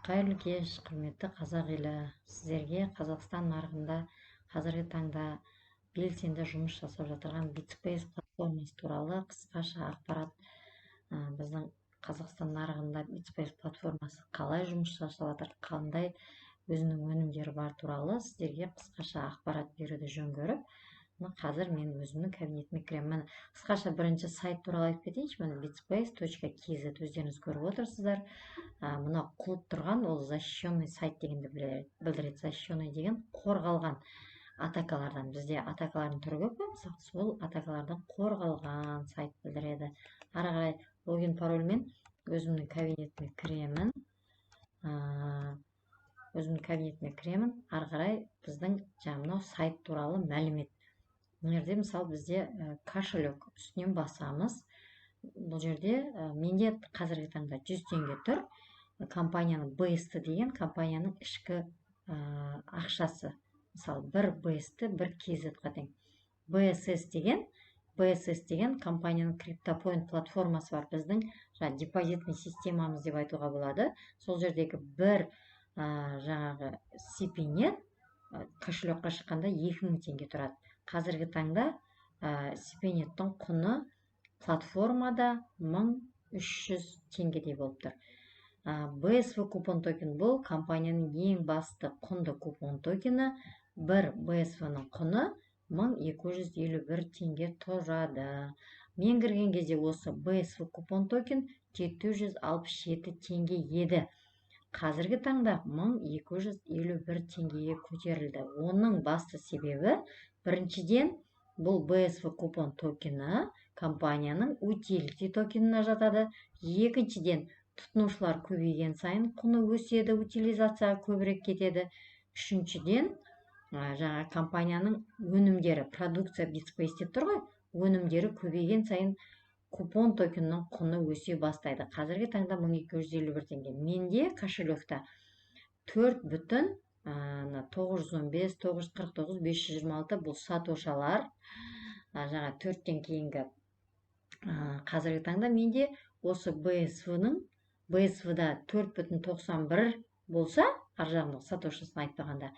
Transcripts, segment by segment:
Қайырлы кеш, құрметті қазақ елі. Сіздерге Қазақстан нарығында қазіргі таңда белсенді жұмыс жасап жатырған Bitspace платформасы туралы қысқаша ақпарат. Біздің Қазақстан нарығында Bitspace платформасы қалай жұмыс жасап жатыр, қандай өзінің өнімдері бар туралы сіздерге қысқаша ақпарат беруді жөн көріп, қазір мен өзімнің кабинетіме кіремін. Қысқаша бірінші сайт туралы айтып кетейінші. Міне bitspace.kz өздеріңіз көріп отырсыздар. Мына құлып тұрған ол защищенный сайт дегенді білдіреді. Защищенный деген қорғалған атакалардан. Бізде атакалардың түрі көп қой, мысалы, сол атакалардан қорғалған сайт білдіреді. Ары қарай логин парольмен өзімнің кабинетіме кіремін. Ары қарай біздің жаңағы сайт туралы мәлімет. Мына жерде мысалы бізде кошелек үстінен басамыз. Бұл жерде менде қазіргі таңда 100 теңге тұр. Компанияның BST деген компанияның ішкі ақшасы. Мысалы, бір BST, бір KZ-ға тең. BSS деген компанияның CryptoPoint платформасы бар. Біздің депозитный системамыз деп айтуға болады. Сол жердегі бір жаңағы сипинет кошелекқа шыққанда 2000 теңге тұрады. Қазіргі таңда сипинеттің құны платформада 1300 теңгедей болып тұр. BSV купон токен бұл компанияның ең басты құнды купон токені. Бір BSV-ның құны 1251 теңге тұрады. Мен кірген кезде осы BSV купон токен 767 теңге еді. Қазіргі таңда 1251 теңгеге көтерілді. Оның басты себебі, біріншіден, бұл BSV купон токені компанияның утилити токеніне жатады. Екіншіден, тұтынушылар көбейген сайын құны өседі, утилизацияға көбірек кетеді. Үшіншіден, жаңа компанияның өнімдері, продукция Bitspace деп тұр ғой, өнімдері көбейген сайын купон токеннің құны өсе бастайды. Қазіргі таңда 1251 теңге. Менде кошелекта 4,915, 949, 526 бұл сатошалар. Жаңа 4-тен кейінгі қазіргі таңда менде осы BSV-да 4,91 болса, ар жағында сатошасын айтпағанда,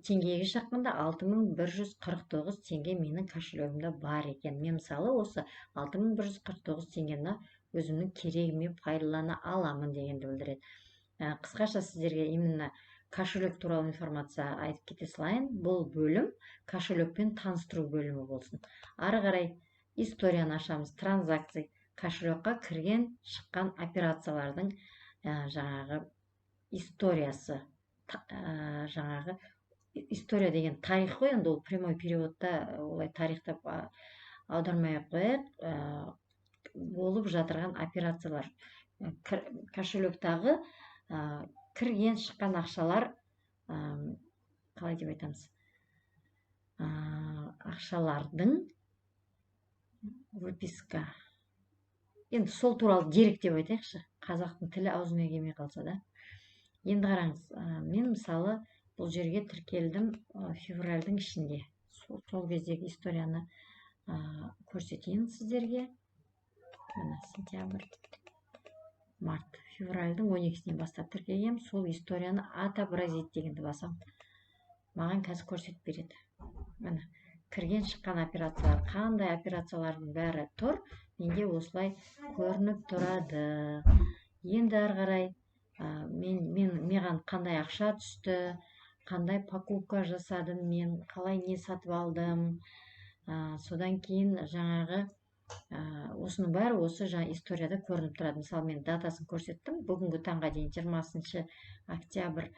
теңгеге шаққанда 6149 теңге менің кошелегімде бар екен. Мен мысалы осы 6149 теңгені өзімнің керегіме пайдалана аламын дегенді білдіреді. Қысқаша сіздерге именно кошелек туралы информация айтып кете салайын. Бұл бөлім кошелекпен таныстыру бөлімі болсын. Ары қарай историяны ашамыз. Транзакция, кошелекқа кірген шыққан операциялардың жаңағы историясы. Жаңағы история деген тарих қой, енді ол прямой переводта олай тарихтап аудармай қояйық. Болып жатырған операциялар. Кошелектағы кірген шыққан ақшалар, қалай деп айтамыз, ақшалардың выписка. Енді сол туралы дерек деп айтайықшы. Қазақтың тілі аузыма келмей қалса да. Енді қараңыз, мен мысалы бұл жерге тіркелдім февральдың ішінде. Сол кездегі историяны көрсетейін сіздерге. Сентябрь, март, февральдың 12-сінен бастап тіркелгем. Сол историяны отобразить дегенді басам. Маған қазір көрсетіп береді. Міне, кірген шыққан операциялар, қандай операциялардың бәрі тұр, менде осылай көрініп тұрады. Енді ары қарай маған қандай ақша түсті, қандай покупка жасадым, мен қалай не сатып алдым. Содан кейін жаңағы осының бәрі осы жаңа историяда көрініп тұрады. Мысалы, мен датасын көрсеттім. Бүгінгі таңға дейін 20 октябрь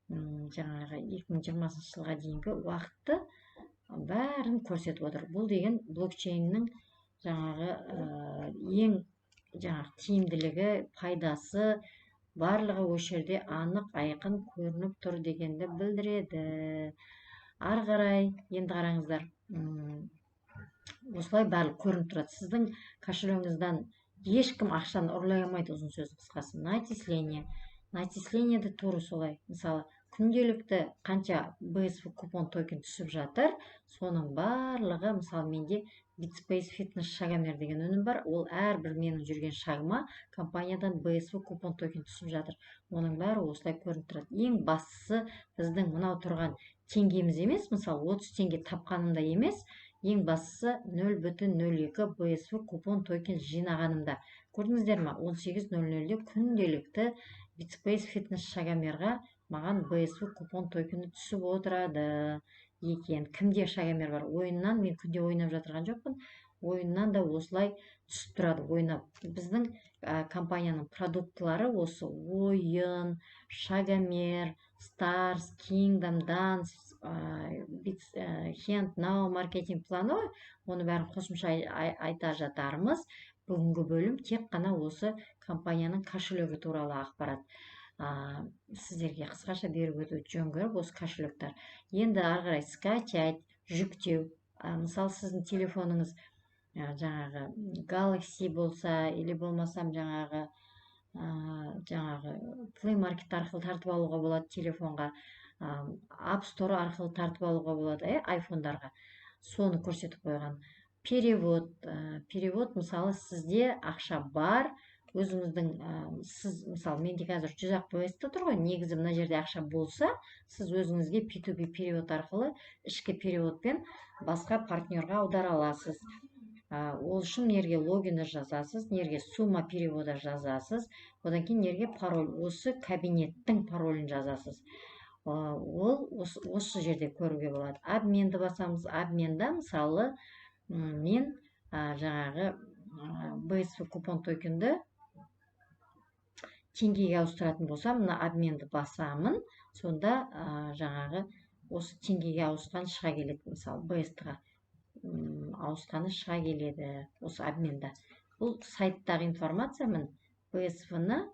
жаңағы 2020 жылға дейінгі уақытты бәрін көрсетіп отыр. Бұл деген блокчейннің жаңағы ең тиімділігі, пайдасы барлығы осы жерде анық, айқын көрініп тұр дегенді білдіреді. Ары қарай енді қараңыздар, осылай барлық көрініп тұрады. Сіздің кошелегіңізден ешкім ақшаны ұрлай алмайды, ұзын сөз қысқасы. Начислениеді туры солай. Мысалы, күнделікті қанша BSV купон токен түсіп жатыр, соның барлығы, мысалы менде Bitspace Fitness Шагомер деген өнім бар, ол әрбір менің жүрген шагыма компаниядан BSV купон токен түсіп жатыр. Оның бәрі осылай көрініп тұрады. Ең бастысы біздің мынау тұрған теңгеміз емес, мысалы 30 теңге тапқанымда емес, ең бастысы 0,02 BSV купон токен жинағанымда. Көрдіңіздер ма? 18:00-де күнделікті Bitspace Fitness Шагомерға маған BSV купон токені түсіп отырады екен. Кімде Шагомер бар? Ойыннан мен күнде ойнап жатырған жоқпын. Ойыннан да осылай түсіп тұрады, ойнап. Біздің компанияның продуктылары осы ойын, Шагомер, Stars, Kingdom, Dance, Hand Now, маркетинг планы, оны бәрін қосымша айта жатармыз. Бүгінгі бөлім тек қана осы компанияның кошелегі туралы ақпарат. Сіздерге қысқаша беріп өтуді жөн көріп, осы кошелектер. Енді ары қарай скачать, жүктеу. Мысалы сіздің телефоныңыз жаңағы Galaxy болса, или болмасам жаңағы Play Market арқылы тартып алуға болады телефонға, App Store арқылы тартып алуға болады, айфондарға. Соны көрсетіп қойған. Перевод, мысалы сізде ақша бар, өзіңіздің, сіз, мысалы, менде қазір 100-ақ BSV тұр ғой, негізі мына жерде ақша болса, сіз өзіңізге P2P перевод арқылы ішкі переводпен басқа партнерға аудара аласыз. Ол үшін нерге логинді жазасыз, нерге сумма перевода жазасыз, одан кейін нерге пароль, осы кабинеттің паролін жазасыз. Ол осы жерде көруге болады. Обменді басамыз, обменда, мысалы, мен жаңағы BSV купон токенді теңгеге ауыстыратын болсам, мына обменді басамын, сонда жаңағы осы теңгеге ауысқан шыға келеді, мысалы BSV-ға ауысқаны шыға келеді осы обменда. Бұл сайттағы информация, мін BSV-ны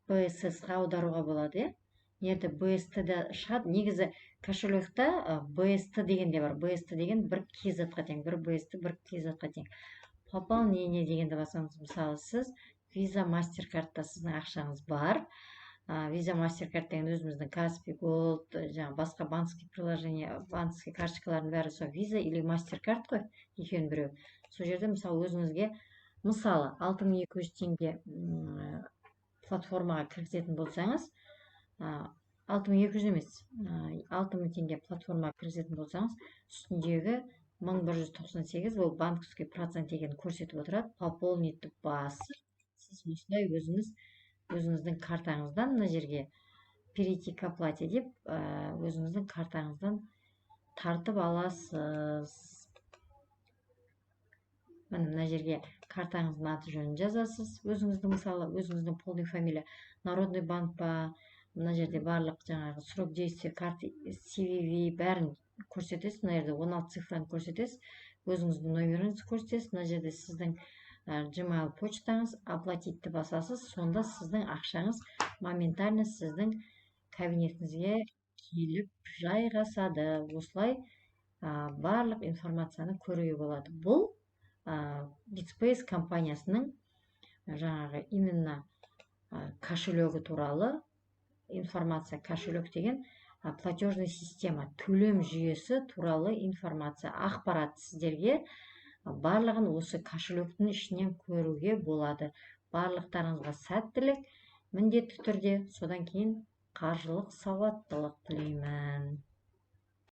BSS-ға аударуға болады, Нерді BST-де шығады. Негізі кошелекта BST деген де бар. BST деген бір KZ-ға тең, бір BST бір KZ-ға тең. Пополнение дегенді басаңыз, мысалы сіз Visa MasterCard-та сіздің ақшаңыз бар. Visa MasterCard деген өзіміздің Kaspi Gold, басқа банковский приложение, банковский карточкалардың бәрі сол Visa или MasterCard қой, екеуінің біреу. Сол жерде мысалы өзіңізге, мысалы 6200 теңге платформаға кіргізетін болсаңыз, 6200 емес, 6000 теңге платформаға кіргізетін болсаңыз, үстіндегі 1198 ол банковский процент деген көрсетіп отырады. Пополнитті басып, сіз осылай өзіңіздің картаңыздан мына жерге перейти к оплате деп, өзіңіздің картаңыздан тартып аласыз. Мына жерге картаңыздың аты жөнін жазасыз. Өзіңіздің, мысалы, өзіңіздің полный фамилия, Народный банк па, мына жерде барлық жаңағы срок действия карты, CVV бәрін көрсетесіз. Мына жерде 16 цифраны көрсетесіз. Өзіңіздің номеріңізді көрсетесіз. Мына жерде сіздің Gmail почтаңыз, оплатитті басасыз. Сонда сіздің ақшаңыз моментально сіздің кабинетіңізге келіп жайғасады. Осылай барлық информацияны көруге болады. Бұл Bitspace компаниясының жаңағы именно кошелегі туралы информация. Кошелек деген платежный система, төлем жүйесі туралы информация, ақпарат сіздерге барлығын осы кошелектің ішінен көруге болады. Барлықтарыңызға сәттілік, міндетті түрде, содан кейін қаржылық сауаттылық тілеймін.